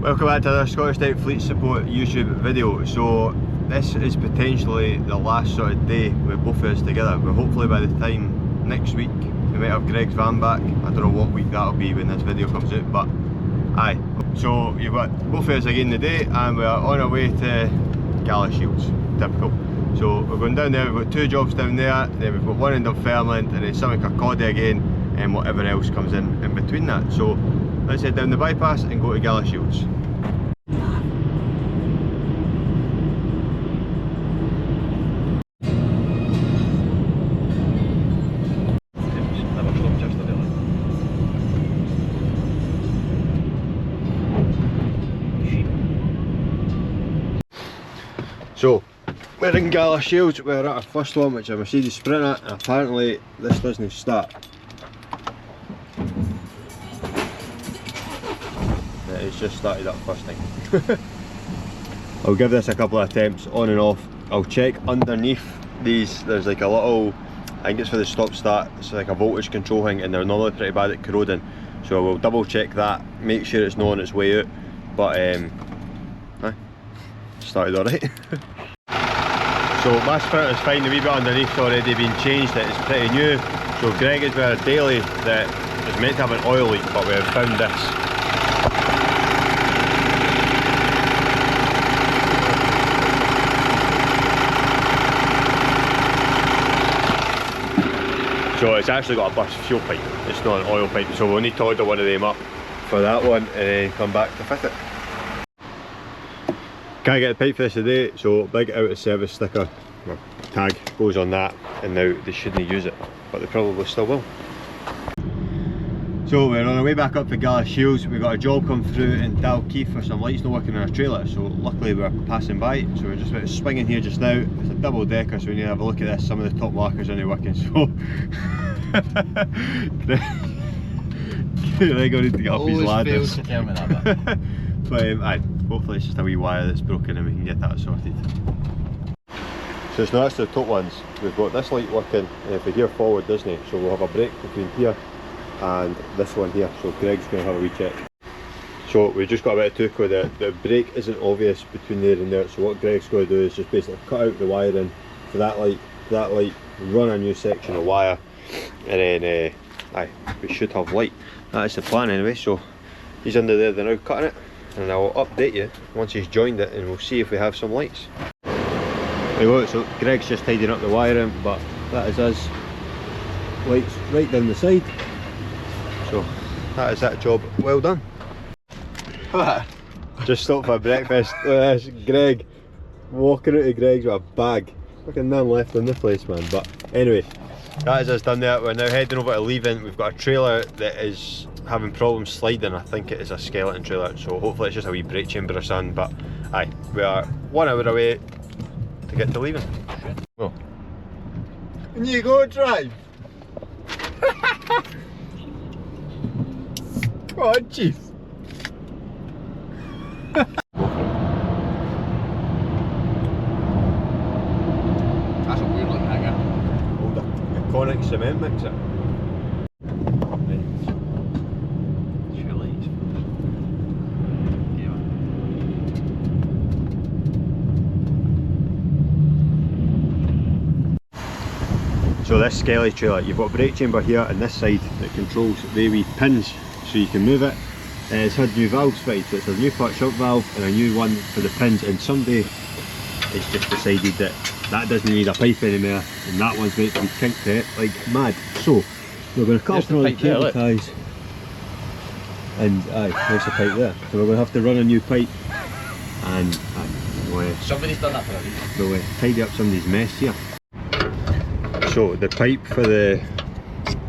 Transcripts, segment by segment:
Welcome back to another Scottish Type Fleet Support YouTube video. So this is potentially the last sort of day with both of us together, but hopefully by the time next week we might have Greg's van back. I don't know what week that'll be when this video comes out, but aye. So you've got both of us again today and we are on our way to Galashiels, typical. So we're going down there, we've got two jobs down there, then we've got one in Dunfermline and then something Kirkcaldy again, and whatever else comes in between that. So let's head down the bypass and go to Galashiels. So we're in Galashiels, we're at our first one, which is a Mercedes Sprinter, and apparently this doesn't start. It's just started up first thing. I'll give this a couple of attempts on and off. I'll check underneath these, there's like a little, I think it's for the stop start, it's like a voltage control thing, and they're normally pretty bad at corroding. So we'll double check that, make sure it's not on its way out. But started alright. So my Sprinter's fine, the wee bit underneath's already been changed, it's pretty new. So Greg has got a daily that is meant to have an oil leak, but we have found this. So it's actually got a burst fuel pipe, it's not an oil pipe, so we'll need to order one of them up for that one and then come back to fit it. Can't get the pipe for this today, so big out of service sticker or tag goes on that, and now they shouldn't use it, but they probably still will. So we're on our way back up to Galashiels. We've got a job come through in Dalkeith for some lights not working on our trailer, so luckily we're passing by, so we're just about to swing in here just now. It's a double decker, so we need to have a look at this. Some of the top markers aren't working, so I need to get up his ladders. To tell me that bit. But hopefully it's just a wee wire that's broken and we can get that sorted. So it's not actually the top ones. We've got this light working, and if we hear forward, doesn't it? So we'll have a break between here and this one here. So Greg's going to have a wee check. So we've just got a bit of tuco there. The break isn't obvious between there and there. So what Greg's going to do is just basically cut out the wiring for that light, run a new section of wire, and then we should have light. That is the plan anyway. So he's under there, they're now cutting it, and I'll update you once he's joined it, and we'll see if we have some lights. There you go. So Greg's just tidying up the wiring, but that is us. Lights right down the side. So that is that job well done. Just stopped for breakfast. Look at this, Greg walking out of Greg's with a bag. Fucking none left in the place, man. But anyway, that is us done there. We're now heading over to Leaving. We've got a trailer that is having problems sliding. I think it is a skeleton trailer, so hopefully it's just a wee brake chamber or something. But aye, we are 1 hour away to get to Leaving. Well, and you go drive. Come on, Chief. That's a weird looking hanger. Old iconic cement mixer. So this Skelly trailer, you've got a brake chamber here on this side that controls the wee pins so you can move it. It's had new valves fitted, so it's a new clutch up valve and a new one for the pins, and somebody has just decided that that doesn't need a pipe anymore and that one's meant to be kinked to it like mad. So we're going to cut through all the cable ties, and there's the pipe there. So we're going to have to run a new pipe, and Somebody's done that for a reason. we'll tidy up somebody's mess here. So the pipe for the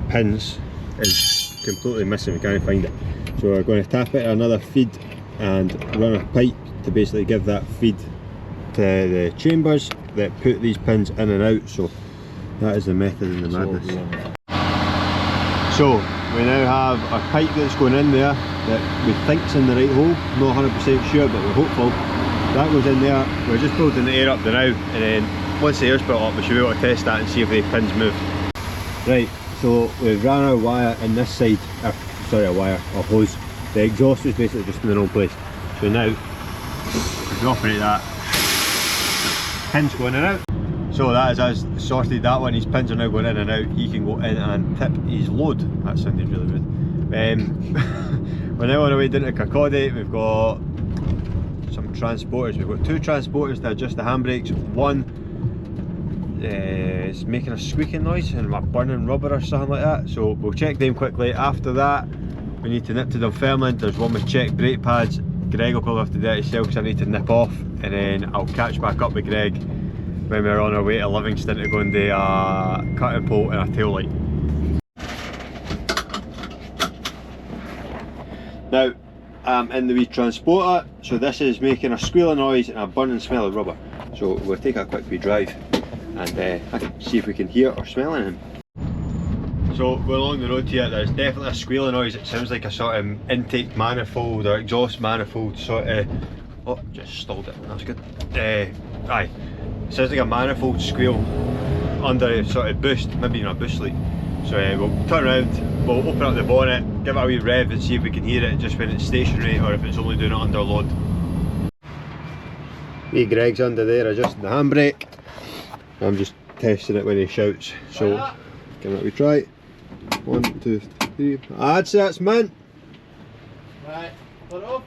pins is completely missing, we can't find it. So we're going to tap it at another feed and run a pipe to basically give that feed to the chambers that put these pins in and out. So that is the method in the madness. So we now have a pipe that's going in there that we think's in the right hole, not 100% sure, but we're hopeful. That goes in there, we're just building the air up there now, and then once the air's built up we should be able to test that and see if the pins move. Right, so we've ran our wire in this side, sorry, a hose. The exhaust is basically just in the wrong place. So now, if we operate that, pins going in and out. So that is us sorted that one, his pins are now going in and out, he can go in and tip his load. That sounded really rude. We're now on our way down to Kirkcaldy. We've got some transporters. We've got two transporters to adjust the handbrakes. One is making a squeaking noise and we're burning rubber or something like that. So we'll check them quickly. After that, we need to nip to Dunfermline. There's one with checked brake pads. Greg will probably have to do it himself because I need to nip off, and then I'll catch back up with Greg when we're on our way to Livingston to go and do a cutting pole and a tail light. Now, I'm in the wee transporter, so this is making a squealing noise and a burning smell of rubber. So we'll take a quick wee drive and see if we can hear or smell anything. So we're along the road here. There's definitely a squealing noise. It sounds like a sort of intake manifold or exhaust manifold sort of. Oh, just stalled it. That's good. Aye, it sounds like a manifold squeal under a sort of boost, maybe even a boost leak. So we'll turn around, we'll open up the bonnet, give it a wee rev and see if we can hear it just when it's stationary or if it's only doing it under load. Wee Greg's under there adjusting the handbrake. I'm just testing it when he shouts. So give it a wee try. 1, 2, 3. That's it, that's mint. Right, put it off.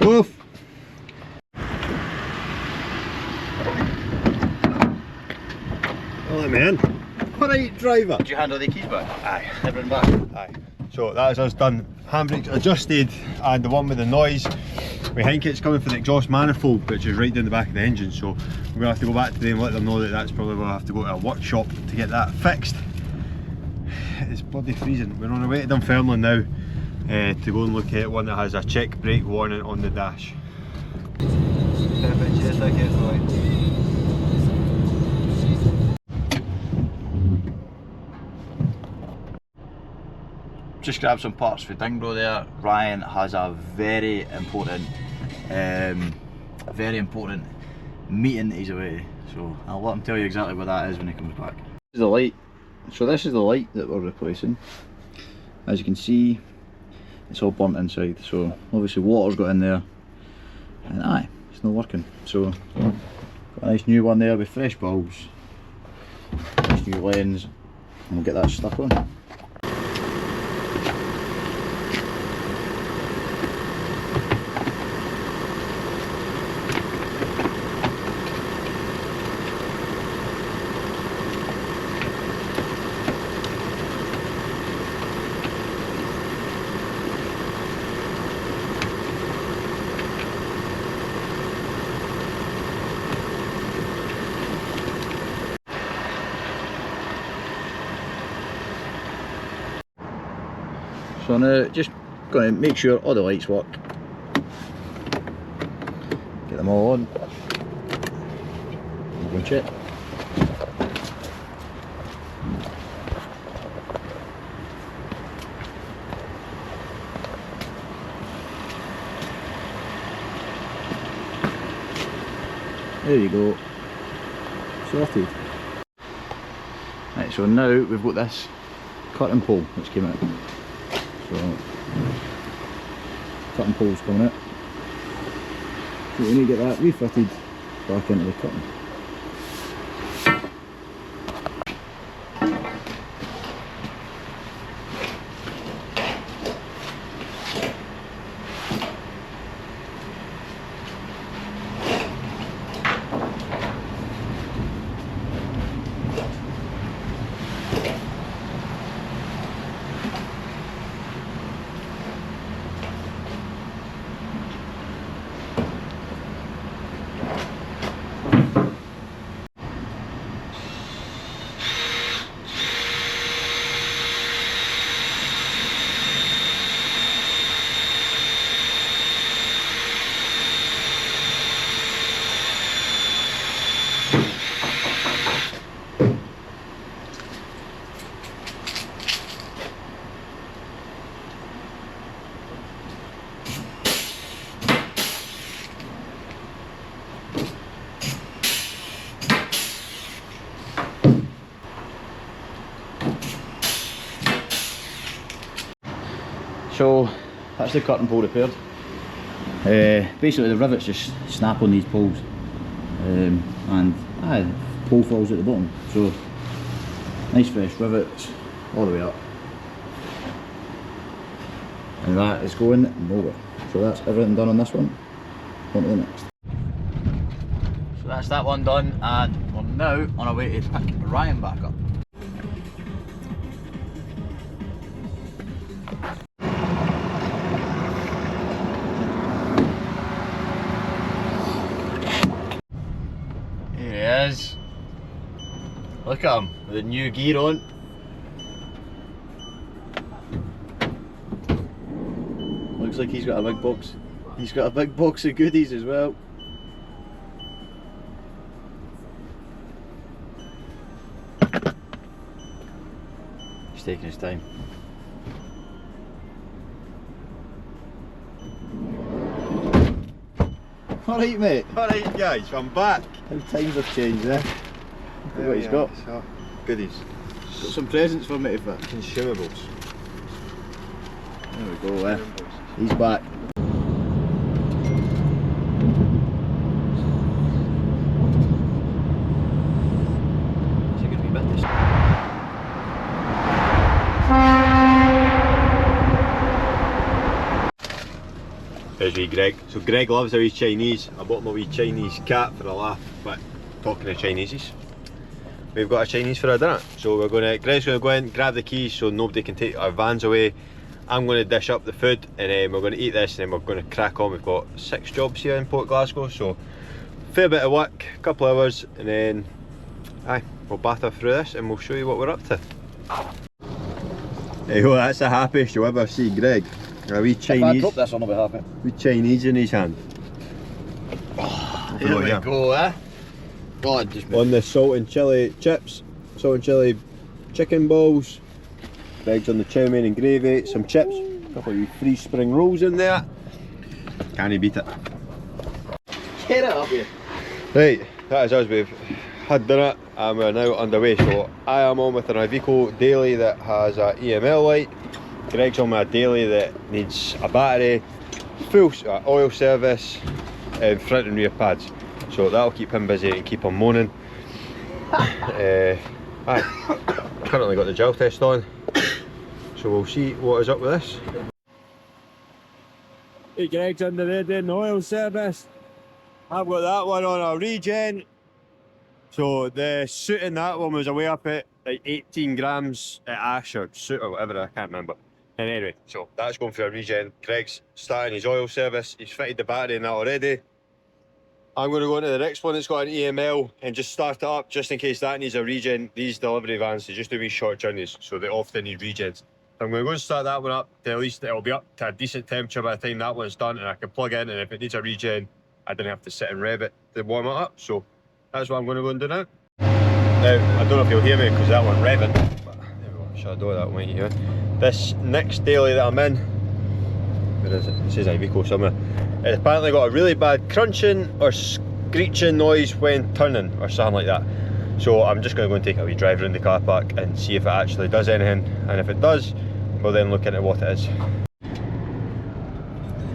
Off. Oh, let me in. Alright, driver. Did you handle the keys back? Aye. Everything back? Aye. So that is us done. Handbrakes adjusted, and the one with the noise, we think it's coming from the exhaust manifold, which is right down the back of the engine. So we're going to have to go back to them and let them know that that's probably going to have to go to a workshop to get that fixed. It's bloody freezing. We're on our way to Dunfermline now to go and look at one that has a check brake warning on the dash. Perfect, cheers, thank you. Just grabbed some parts for Dingbro there. Ryan has a very important meeting he's away, so I'll let him tell you exactly what that is when he comes back. This is the light. So this is the light that we're replacing. As you can see, it's all burnt inside, so obviously water's got in there, and aye, it's not working. So got a nice new one there with fresh bulbs, nice new lens, and we'll get that stuck on. So now just going to make sure all the lights work, get them all on, we'll go and check. There you go, sorted. Right, so now we've got this cutting pole which came out. So, cutting pole's coming out. So we need to get that refitted back into the cutting. So that's the cutting pole repaired. Basically the rivets just snap on these poles, and pole falls at the bottom, so nice fresh rivets all the way up, and that is going nowhere. So that's everything done on this one. On to the next. So that's that one done, and we're now on our way to pick Ryan back up. Here he is. Look at him with the new gear on. Looks like he's got a big box. He's got a big box of goodies as well. He's taking his time. Alright mate. Alright guys, I'm back. How times have changed, eh? Look what he's got. So, goodies. Got some presents for me to fit. Consumables. There we go, eh? He's back. It's a good wee bit this. There's wee Greg. So Greg loves our wee Chinese. I bought him a wee Chinese cat for a laugh, but talking of Chinesies, we've got a Chinese for our dinner. So Greg's going to go in, grab the keys so nobody can take our vans away. I'm going to dish up the food, and then we're going to eat this, and then we're going to crack on. We've got 6 jobs here in Port Glasgow, so fair bit of work, a couple of hours, and then we'll batter through this and we'll show you what we're up to. Hey, well, that's the happiest you'll ever see Greg. A wee Chinese. If I drop this, I'll not be happy. Wee Chinese in his hand. Here we go, eh? God, just on the salt and chilli chips, salt and chilli chicken balls. Greg's on the chow mein and gravy, some chips, a couple of wee free spring rolls in there. Can't beat it. Get it up here. Right, that is us. We've had dinner and we're now underway. So I am on with an Iveco Daily that has a EML light. Greg's on with a Daily that needs a battery, full oil service, and front and rear pads. So that'll keep him busy and keep him moaning. Currently got the gel test on, so we'll see what is up with this. Hey, Greg's under there doing the oil service. I've got that one on a regen. So the soot in that one was away up at like 18 grams at ash or soot or whatever, I can't remember. And anyway, so that's going for a regen. Greg's starting his oil service. He's fitted the battery in that already. I'm going to go into the next one that's got an EML and just start it up just in case that needs a regen. These delivery vans, they just do these short journeys, so they often need regens. I'm going to go and start that one up to at least it'll be up to a decent temperature by the time that one's done, and I can plug in, and if it needs a regen, I don't have to sit and rev it to warm it up. So that's what I'm going to go and do now. Now, I don't know if you'll hear me because that one revving, but there we go, shut the door, that one here. This next daily that I'm in, where is it? It says Iveco somewhere. It's apparently got a really bad crunching or screeching noise when turning or something like that. So I'm just going to go and take a wee drive around the car park and see if it actually does anything, and if it does, we'll then look into what it is.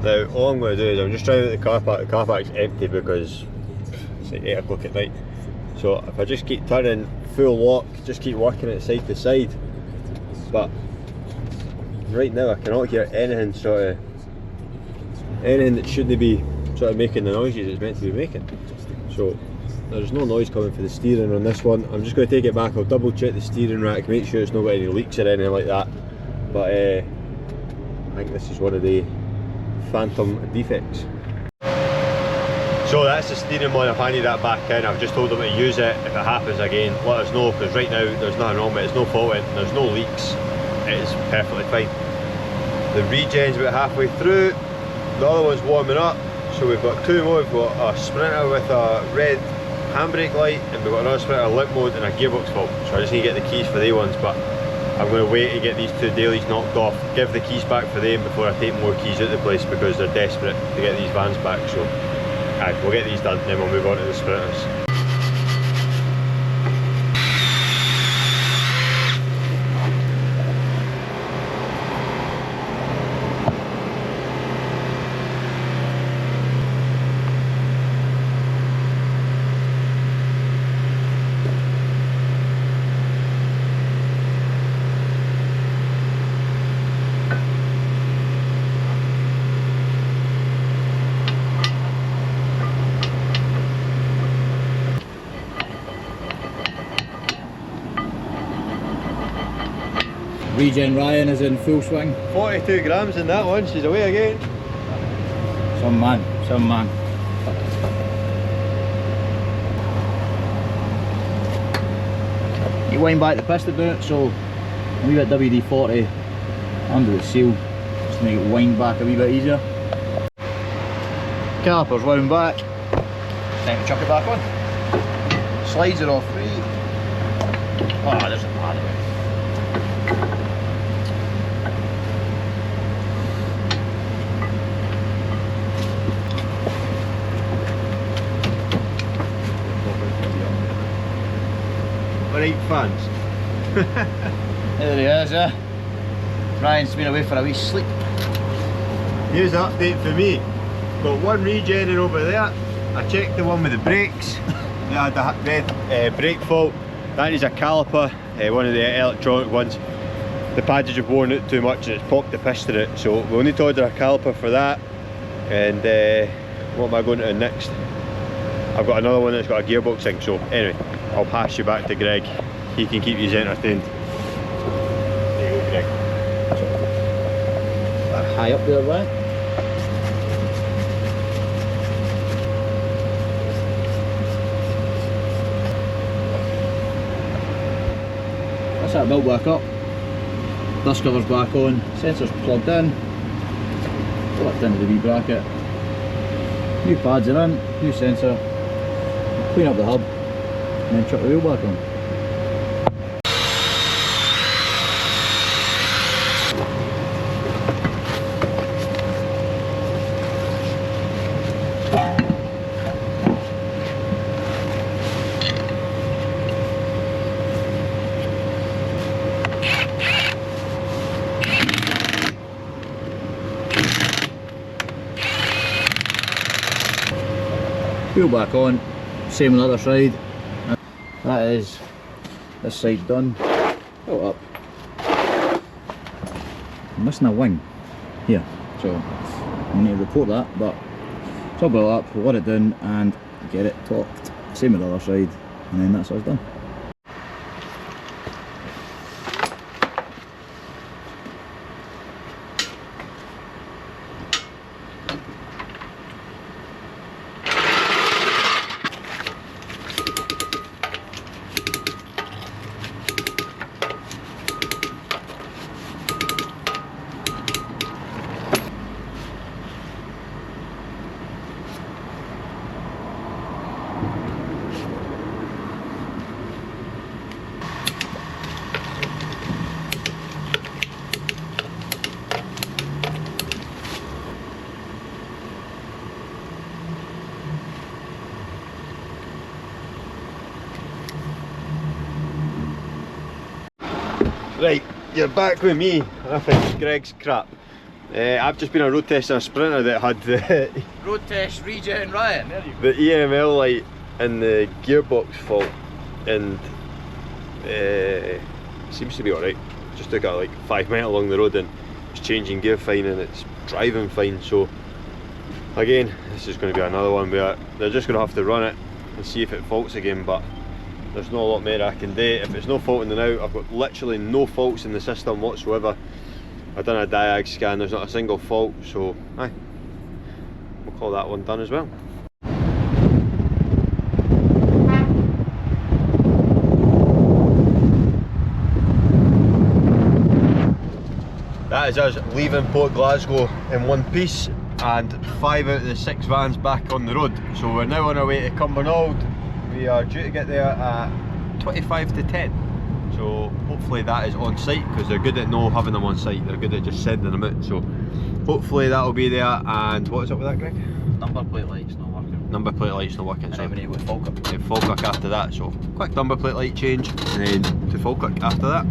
Now all I'm going to do is I'm just driving at the car park. The car park's empty because it's like 8 o'clock at night. So if I just keep turning full lock, just keep working it side to side. But right now I cannot hear anything that shouldn't be sort of making the noises it's meant to be making. So there's no noise coming for the steering on this one. I'm just going to take it back, I'll double check the steering rack, make sure it's not got any leaks or anything like that. But I think this is one of the phantom defects. So that's the steering one. I've handed that back in. I've just told them to use it. If it happens again, let us know, because right now there's nothing wrong with it, there's no fault in it, there's no leaks, it is perfectly fine. The regen's about halfway through, the other one's warming up, so we've got 2 more. We've got a Sprinter with a red handbrake light, and we've got another Sprinter limp mode and a gearbox fault. So I just need to get the keys for the ones, but I'm going to wait to get these 2 dailies knocked off, give the keys back for them before I take more keys out of the place, because they're desperate to get these vans back. So we'll get these done, then we'll move on to the Sprinters. Regen Ryan is in full swing. 42 grams in that one, she's away again. Some man, some man. You wind back the piston down it, so a wee bit WD-40 under the seal, just to make it wind back a wee bit easier. Calipers wound back, time to chuck it back on. Slides are all free. Oh, there's a pad of it. Alright fans. There he is, Ryan's been away for a wee sleep. Here's the update for me. Got one regening over there. I checked the one with the brakes. They had a red brake fault. That is a caliper, one of the electronic ones. The pads have worn out too much and it's popped the piston out. So we'll need to order a caliper for that. And what am I going to do next? I've got another one that's got a gearbox thing. So anyway, I'll pass you back to Greg. He can keep you entertained. There you go, Greg. High up there, right? That's that built back up. Dust cover's back on, sensor's plugged in, plugged into the wee bracket. New pads are in, new sensor. Clean up the hub and then chuck the wheel back on. Wheel back on, same on the other side. That is this side done. Go up. I'm missing a wing here, so I need to report that, but it's all built up, we'll let it down and get it torqued. Same on the other side, and then that's us done. Right, you're back with me. I think Greg's crap. I've just been a road test on a Sprinter that had the Road test Regen Ryan, there you go. the EML light and the gearbox fault, and seems to be alright. Just took it like 5 miles along the road and it's changing gear fine and it's driving fine. So again, this is going to be another one where they're just going to have to run it and see if it faults again, but there's not a lot more I can do. If it's no faulting now, I've got literally no faults in the system whatsoever. I've done a diag scan, there's not a single fault, so aye, we'll call that one done as well. That is us leaving Port Glasgow in one piece and 5 out of the 6 vans back on the road. So we're now on our way to Cumbernauld. We are due to get there at 25 to 10. So hopefully that is on site, because they're good at not having them on site, they're good at just sending them out. So hopefully that'll be there. And what is up with that, Greg? Number plate light's not working. Number plate light's not working. And so then we need to go to Falkirk. Falkirk after that, so quick number plate light change and then to Falkirk after that.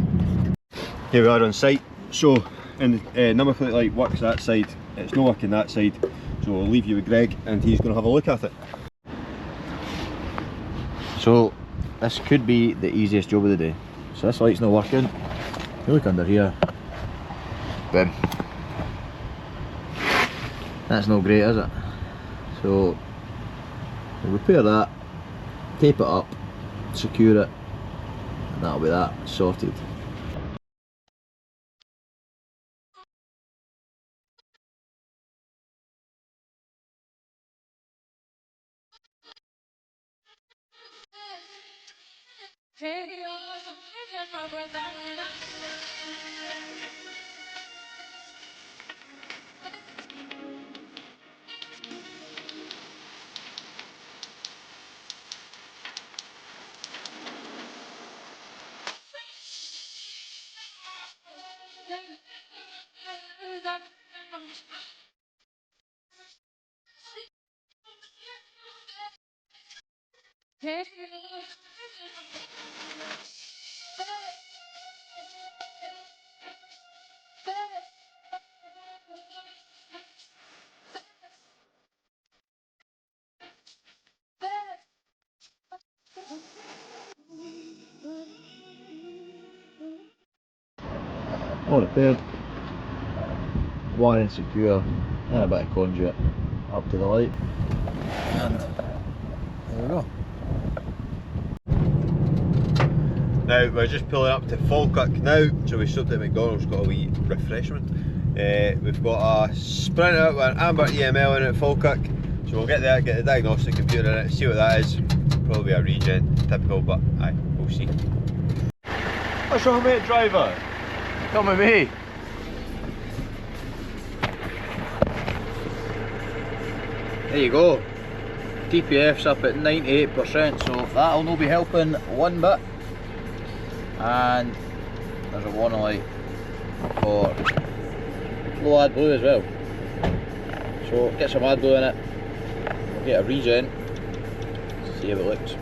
Here we are on site. So and number plate light works that side, it's not working that side, so I'll leave you with Greg and he's going to have a look at it. So this could be the easiest job of the day. So this light's not working. You look under here. Boom. That's not great, is it? So we'll repair that, tape it up, secure it, and that'll be that sorted. All repaired, wiring secure, and a bit of conduit up to the light, and there we go. Now we're just pulling up to Falkirk now, so we stopped at McDonald's, got a wee refreshment. We've got a Sprinter with an amber EML in it at Falkirk, so we'll get there, get the diagnostic computer in it, see what that is. Probably a regen, typical, but aye, we'll see. What's wrong, mate, driver? Come with me. There you go. DPF's up at 98%, so that'll not be helping one bit. And there's a warning light for low AdBlue as well. So get some AdBlue in it, we'll get a regen, see how it looks.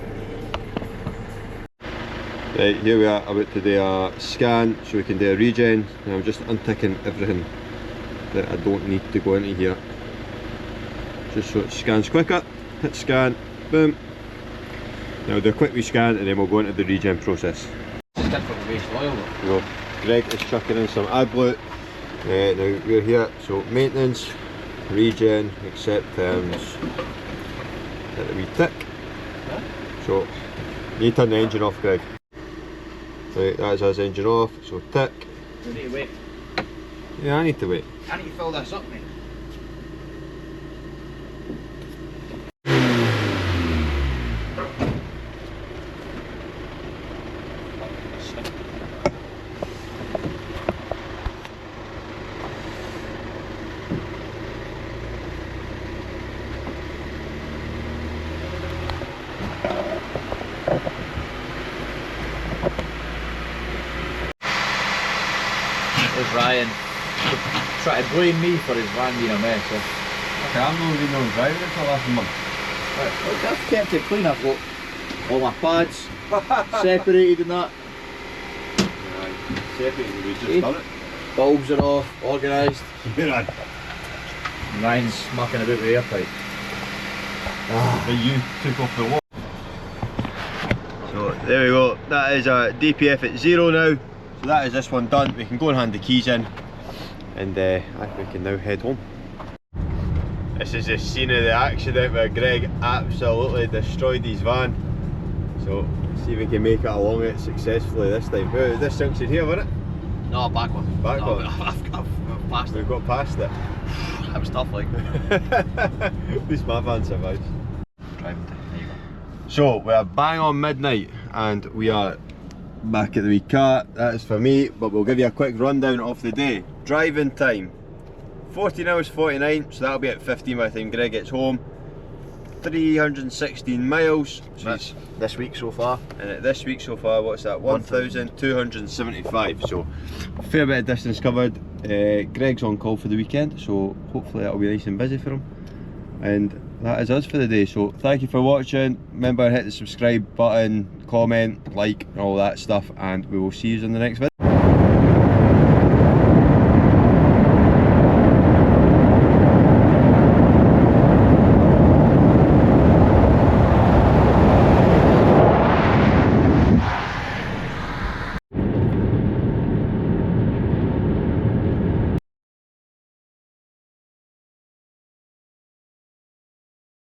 Right, here we are about to do a scan so we can do a regen. Now I'm just unticking everything that I don't need to go into here, just so it scans quicker. Hit scan, boom. Now we'll do a quick wee scan and then we'll go into the regen process. Just in for the waste oil though. Well, Greg is chucking in some AdBlue. Now we're here, so maintenance, regen, accept terms, hit the wee tick. Huh? So you turn the engine off, Greg. Right, that is his engine off, so tick. You need to wait. Yeah, I need to wait. I need to fill this up, mate. There's Ryan trying to blame me for his van being a mess. So. Okay, I'm not even on driving it for last month. Right, look, I've kept it clean. I've got all my pads separated and that. Right, separated, we just done it. Bulbs are off, organised. You're on. Ryan's mucking about with the air pipe. But you took off the wall. So there we go, that is a DPF at 0 now. So that is this one done. We can go and hand the keys in and we can now head home. This is the scene of the accident where Greg absolutely destroyed his van. So see if we can make it along it successfully this time. Well, this junction here, wasn't it? No, back one. Back no, one? I've passed it. We've got past it. That was tough, like. At least my van survives. Driving to, there you go. So we are bang on midnight and we are back at the wee car. That is for me, but we'll give you a quick rundown of the day. Driving time 14 hours 49, so that'll be at 15 by the time Greg gets home. 316 miles, so that's this week so far. and this week so far, what's that, 1,275, so a fair bit of distance covered. Greg's on call for the weekend, so hopefully that'll be nice and busy for him. And that is us for the day, so thank you for watching. Remember, hit the subscribe button, comment, like, and all that stuff, and we will see you in the next video.